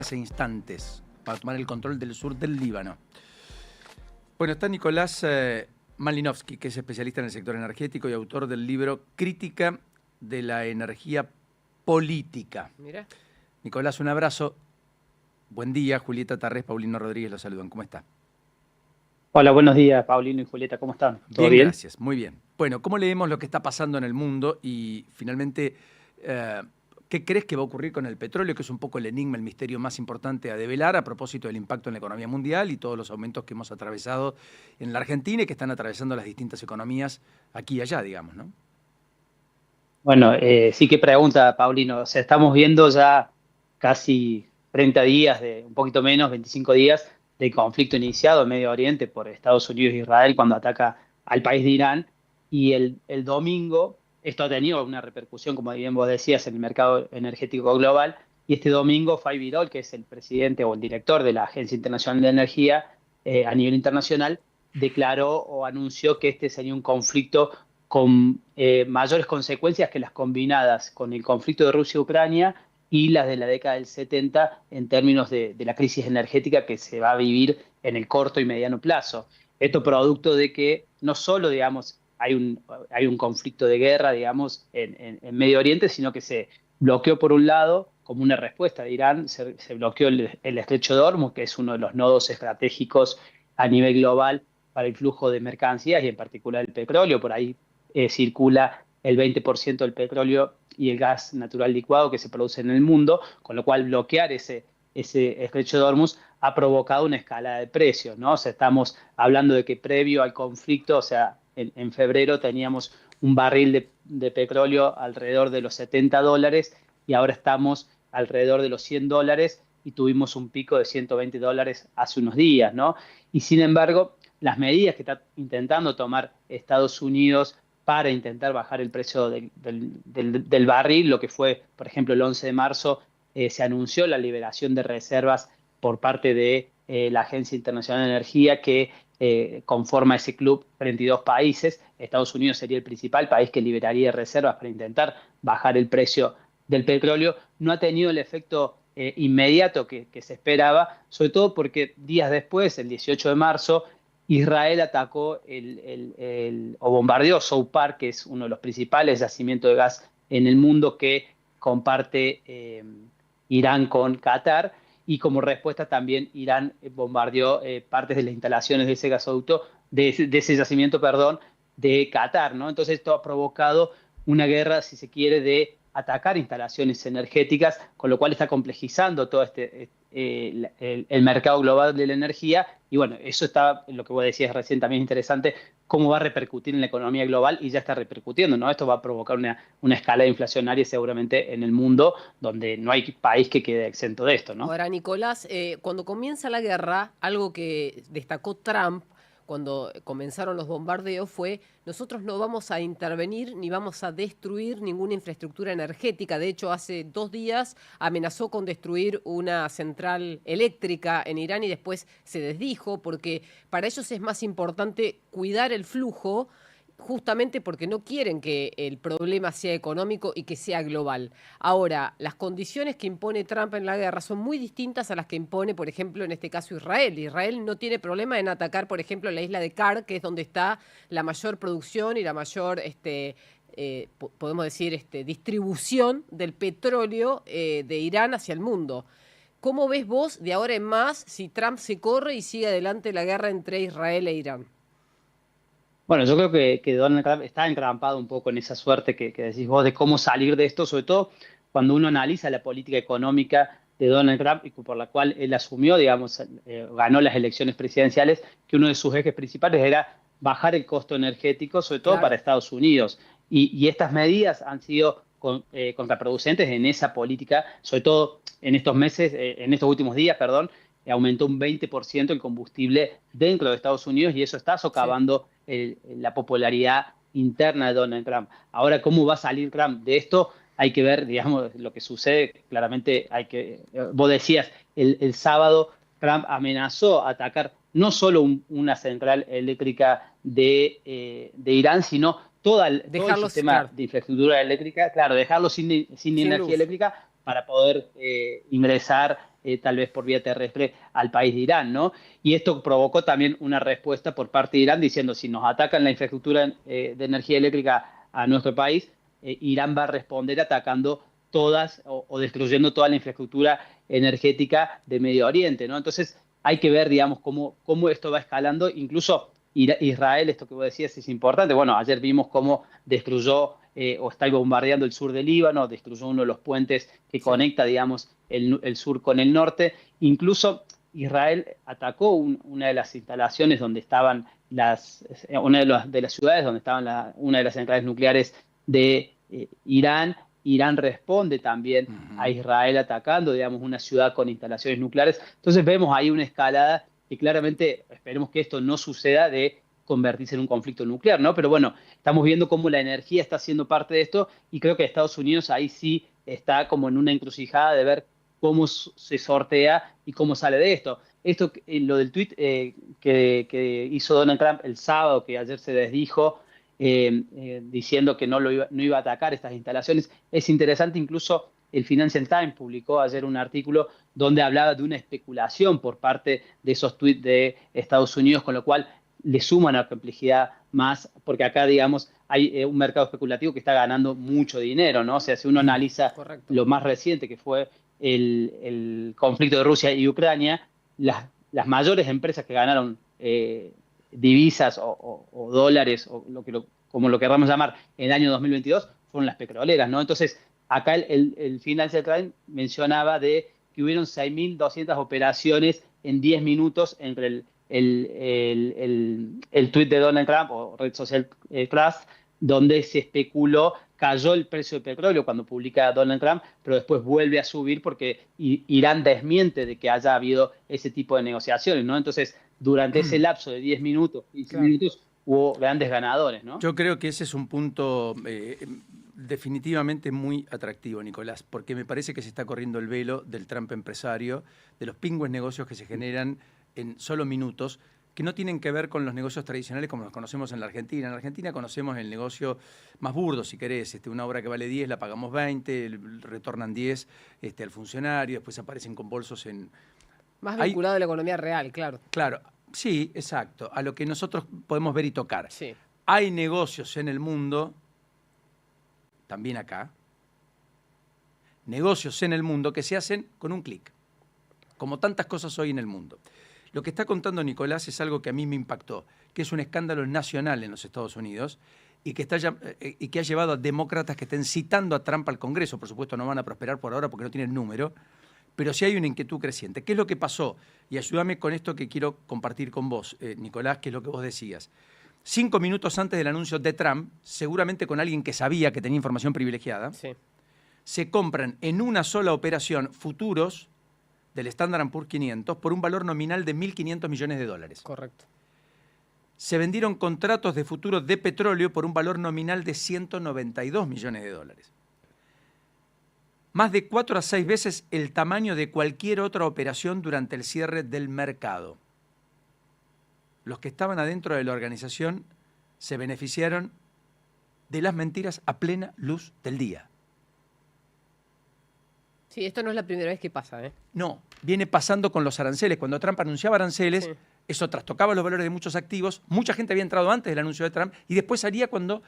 hace instantes para tomar el control del sur del Líbano. Bueno, está Nicolás Malinowski, que es especialista en el sector energético y autor del libro Crítica de la Energía Política. Mira. Nicolás, un abrazo. Buen día. Julieta Tarrés, Paulino Rodríguez los saludan. ¿Cómo está? Hola, buenos días, Paulino y Julieta, ¿cómo están? ¿Todo Bien, bien? gracias, muy bien. Bueno, ¿cómo leemos lo que está pasando en el mundo? Y finalmente, ¿qué crees que va a ocurrir con el petróleo? Que es un poco el enigma, el misterio más importante a develar a propósito del impacto en la economía mundial y todos los aumentos que hemos atravesado en la Argentina y que están atravesando las distintas economías aquí y allá, digamos, ¿no? Bueno, sí que pregunta, Paulino. O sea, estamos viendo ya casi 30 días, un poquito menos, 25 días de conflicto iniciado en Medio Oriente por Estados Unidos e Israel cuando ataca al país de Irán. Y el domingo, esto ha tenido una repercusión, como bien vos decías, en el mercado energético global. Y este domingo, Fay Birol, que es el presidente o el director de la Agencia Internacional de Energía a nivel internacional, declaró o anunció que este sería un conflicto con mayores consecuencias que las combinadas con el conflicto de Rusia-Ucrania y las de la década del 70 en términos de la crisis energética que se va a vivir en el corto y mediano plazo. Esto producto de que no solo, digamos, hay un conflicto de guerra, digamos, en Medio Oriente, sino que se bloqueó por un lado, como una respuesta de Irán, se bloqueó el estrecho de Hormuz, que es uno de los nodos estratégicos a nivel global para el flujo de mercancías y en particular el petróleo. Por ahí circula el 20% del petróleo y el gas natural licuado que se produce en el mundo, con lo cual bloquear ese estrecho de Hormuz ha provocado una escalada de precios, ¿no? O sea, estamos hablando de que previo al conflicto, o sea, en febrero teníamos un barril de petróleo alrededor de los $70 y ahora estamos alrededor de los $100 y tuvimos un pico de $120 hace unos días, ¿no? Y sin embargo, las medidas que está intentando tomar Estados Unidos para intentar bajar el precio del barril, lo que fue, por ejemplo, el 11 de marzo, se anunció la liberación de reservas por parte de la Agencia Internacional de Energía que conforma ese club 32 países. Estados Unidos sería el principal país que liberaría reservas para intentar bajar el precio del petróleo. No ha tenido el efecto inmediato que se esperaba, sobre todo porque días después, el 18 de marzo, Israel atacó o bombardeó Soupar, que es uno de los principales yacimientos de gas en el mundo que comparte Irán con Qatar, y como respuesta también Irán bombardeó partes de las instalaciones de ese gasoducto, de ese yacimiento, perdón, de Qatar, ¿no? Entonces esto ha provocado una guerra, si se quiere, de atacar instalaciones energéticas, con lo cual está complejizando todo el mercado global de la energía. Y bueno, eso está, lo que vos decías recién, también interesante, cómo va a repercutir en la economía global, y ya está repercutiendo, ¿no? Esto va a provocar una escalada inflacionaria seguramente en el mundo, donde no hay país que quede exento de esto, ¿no? Ahora, Nicolás, cuando comienza la guerra, algo que destacó Trump cuando comenzaron los bombardeos fue: nosotros no vamos a intervenir ni vamos a destruir ninguna infraestructura energética. De hecho, hace 2 días amenazó con destruir una central eléctrica en Irán y después se desdijo, porque para ellos es más importante cuidar el flujo, justamente porque no quieren que el problema sea económico y que sea global. Ahora, las condiciones que impone Trump en la guerra son muy distintas a las que impone, por ejemplo, en este caso Israel. Israel no tiene problema en atacar, por ejemplo, la isla de Kar, que es donde está la mayor producción y la mayor, podemos decir, distribución del petróleo de Irán hacia el mundo. ¿Cómo ves vos de ahora en más si Trump se corre y sigue adelante la guerra entre Israel e Irán? Bueno, yo creo que Donald Trump está entrampado un poco en esa suerte que decís vos de cómo salir de esto, sobre todo cuando uno analiza la política económica de Donald Trump y por la cual él asumió, digamos, ganó las elecciones presidenciales, que uno de sus ejes principales era bajar el costo energético, sobre todo para Claro. Estados Unidos. Y estas medidas han sido contraproducentes en esa política, sobre todo en estos meses, en estos últimos días, perdón, aumentó un 20% el combustible dentro de Estados Unidos y eso está Sí. socavando la popularidad interna de Donald Trump. Ahora, ¿cómo va a salir Trump de esto? Hay que ver, digamos, lo que sucede. Claramente, vos decías, el sábado Trump amenazó atacar no solo una central eléctrica de Irán, sino todo el Dejarlos, sistema claro, de infraestructura eléctrica, claro, dejarlo sin sin energía luz. eléctrica para poder ingresar tal vez por vía terrestre al país de Irán, ¿no? Y esto provocó también una respuesta por parte de Irán diciendo, si nos atacan la infraestructura de energía eléctrica a nuestro país, Irán va a responder atacando todas o destruyendo toda la infraestructura energética de Medio Oriente, ¿no? Entonces hay que ver, digamos, cómo esto va escalando. Incluso Israel, esto que vos decías es importante. Bueno, ayer vimos cómo destruyó o está bombardeando el sur del Líbano, destruyó uno de los puentes que Sí. conecta, digamos, el sur con el norte. Incluso Israel atacó una de las instalaciones donde estaban una de las ciudades donde estaban una de las centrales nucleares de Irán. Irán responde también a Israel atacando, digamos, una ciudad con instalaciones nucleares. Entonces vemos ahí una escalada que claramente, esperemos que esto no suceda de convertirse en un conflicto nuclear, ¿no? Pero bueno, estamos viendo cómo la energía está siendo parte de esto y creo que Estados Unidos ahí sí está como en una encrucijada de ver cómo se sortea y cómo sale de esto. Esto, lo del tuit que hizo Donald Trump el sábado, que ayer se desdijo, diciendo que no iba a atacar estas instalaciones, es interesante. Incluso el Financial Times publicó ayer un artículo donde hablaba de una especulación por parte de esos tuits de Estados Unidos, con lo cual le suman a la complejidad más, porque acá, digamos, hay un mercado especulativo que está ganando mucho dinero, ¿no? O sea, si uno analiza Correcto. lo más reciente, que fue el conflicto de Rusia y Ucrania, las mayores empresas que ganaron divisas o dólares, o como lo queramos llamar, en el año 2022, fueron las petroleras, ¿no? Entonces, acá el Financial Times mencionaba de que hubieron 6.200 operaciones en 10 minutos entre el tweet de Donald Trump o red social Trust, donde se especuló, cayó el precio del petróleo cuando publica Donald Trump, pero después vuelve a subir porque Irán desmiente de que haya habido ese tipo de negociaciones, ¿no? Entonces, durante ese lapso de 10 minutos, 15 Claro. minutos, hubo grandes ganadores, ¿no? Yo creo que ese es un punto definitivamente muy atractivo, Nicolás, porque me parece que se está corriendo el velo del Trump empresario, de los pingües negocios que se generan en solo minutos, que no tienen que ver con los negocios tradicionales como los conocemos en la Argentina. En la Argentina conocemos el negocio más burdo, si querés. Una obra que vale 10, la pagamos 20, retornan 10 al funcionario, después aparecen con bolsos en... Más vinculado a la economía real, claro. Claro, sí, exacto, a lo que nosotros podemos ver y tocar. Sí. Hay negocios en el mundo, también acá, negocios en el mundo que se hacen con un clic, como tantas cosas hoy en el mundo. Lo que está contando Nicolás es algo que a mí me impactó, que es un escándalo nacional en los Estados Unidos y que ha llevado a demócratas que estén citando a Trump al Congreso. Por supuesto no van a prosperar por ahora porque no tienen número, pero sí hay una inquietud creciente. ¿Qué es lo que pasó? Y ayúdame con esto que quiero compartir con vos, Nicolás, que es lo que vos decías. 5 minutos antes del anuncio de Trump, seguramente con alguien que sabía que tenía información privilegiada, Sí. se compran en una sola operación futuros del Standard & Poor's 500 por un valor nominal de 1.500 millones de dólares. Correcto. Se vendieron contratos de futuros de petróleo por un valor nominal de 192 millones de dólares. Más de 4 a 6 veces el tamaño de cualquier otra operación durante el cierre del mercado. Los que estaban adentro de la organización se beneficiaron de las mentiras a plena luz del día. Sí, esto no es la primera vez que pasa, ¿eh? No, viene pasando con los aranceles. Cuando Trump anunciaba aranceles, Sí. eso trastocaba los valores de muchos activos. Mucha gente había entrado antes del anuncio de Trump y después salía cuando...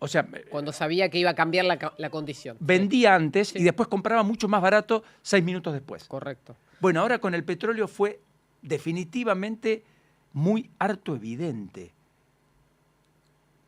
O sea, Cuando sabía que iba a cambiar la condición. vendía antes Sí. y después compraba mucho más barato 6 minutos después. Correcto. Bueno, ahora con el petróleo fue definitivamente muy harto evidente.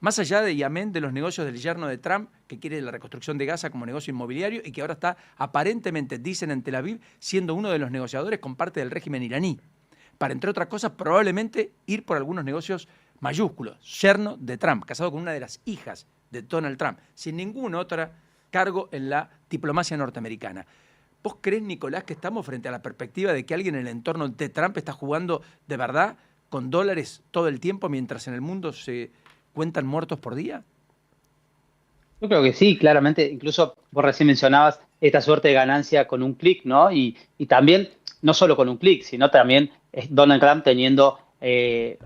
Más allá de y amén de los negocios del yerno de Trump, que quiere la reconstrucción de Gaza como negocio inmobiliario y que ahora está aparentemente, dicen en Tel Aviv, siendo uno de los negociadores con parte del régimen iraní. Para, entre otras cosas, probablemente ir por algunos negocios mayúsculos. Yerno de Trump, casado con una de las hijas de Donald Trump, sin ningún otro cargo en la diplomacia norteamericana. ¿Vos crees, Nicolás, que estamos frente a la perspectiva de que alguien en el entorno de Trump está jugando de verdad con dólares todo el tiempo mientras en el mundo se cuentan muertos por día? Yo creo que sí, claramente. Incluso vos recién mencionabas esta suerte de ganancia con un clic, ¿no? Y también, no solo con un clic, sino también Donald Trump teniendo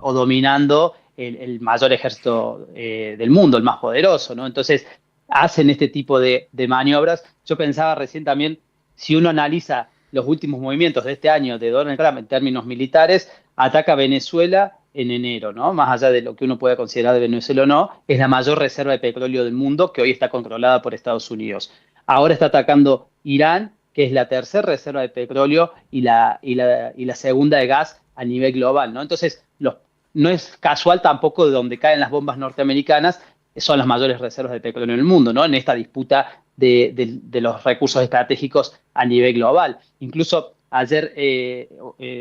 o dominando el mayor ejército del mundo, el más poderoso, ¿no? Entonces, hacen este tipo de maniobras. Yo pensaba recién también, si uno analiza los últimos movimientos de este año de Donald Trump en términos militares, ataca a Venezuela en enero, ¿no? Más allá de lo que uno pueda considerar de Venezuela o no, es la mayor reserva de petróleo del mundo que hoy está controlada por Estados Unidos. Ahora está atacando Irán, que es la tercera reserva de petróleo y la segunda de gas a nivel global, ¿no? Entonces, no es casual tampoco de donde caen las bombas norteamericanas, son las mayores reservas de petróleo en el mundo, ¿no? En esta disputa de los recursos estratégicos a nivel global. Incluso ayer,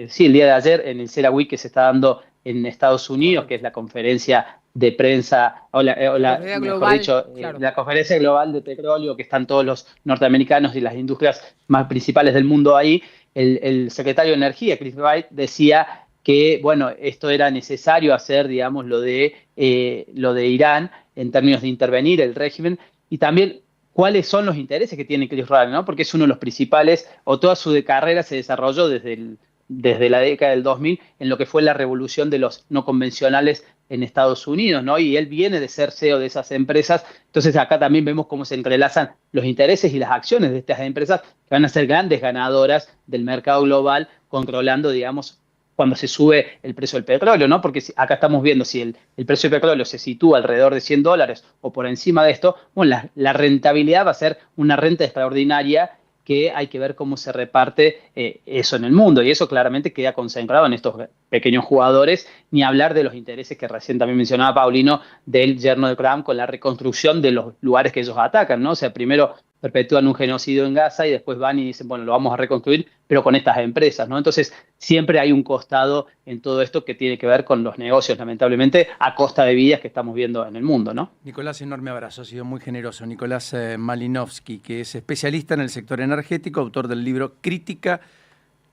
sí, el día de ayer, en el CERAWeek que se está dando en Estados Unidos, que es la conferencia de prensa, mejor global, dicho, claro. la conferencia global de petróleo, que están todos los norteamericanos y las industrias más principales del mundo ahí, el secretario de Energía, Chris Wright, decía que, bueno, esto era necesario hacer, digamos, lo de Irán en términos de intervenir el régimen y también cuáles son los intereses que tiene Chris Wright, ¿no? Porque es uno de los principales, o toda su carrera se desarrolló desde la década del 2000 en lo que fue la revolución de los no convencionales en Estados Unidos, ¿no? Y él viene de ser CEO de esas empresas, entonces acá también vemos cómo se entrelazan los intereses y las acciones de estas empresas que van a ser grandes ganadoras del mercado global, controlando, digamos, cuando se sube el precio del petróleo, ¿no? Porque acá estamos viendo si el precio del petróleo se sitúa alrededor de $100 o por encima de esto, bueno, la rentabilidad va a ser una renta extraordinaria que hay que ver cómo se reparte eso en el mundo. Y eso claramente queda concentrado en estos pequeños jugadores, ni hablar de los intereses que recién también mencionaba Paulino del yerno de Trump con la reconstrucción de los lugares que ellos atacan, ¿no? O sea, primero perpetúan un genocidio en Gaza y después van y dicen, bueno, lo vamos a reconstruir, pero con estas empresas, ¿no? Entonces, siempre hay un costado en todo esto que tiene que ver con los negocios, lamentablemente, a costa de vidas que estamos viendo en el mundo, ¿no? Nicolás, enorme abrazo, ha sido muy generoso. Nicolás Malinowski, que es especialista en el sector energético, autor del libro Crítica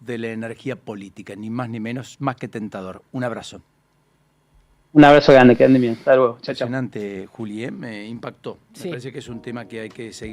de la energía política, ni más ni menos, más que tentador. Un abrazo. Un abrazo grande, que anden bien. Hasta luego. Chao, chao. Impresionante, Juli, me impactó. Me Sí. parece que es un tema que hay que seguir.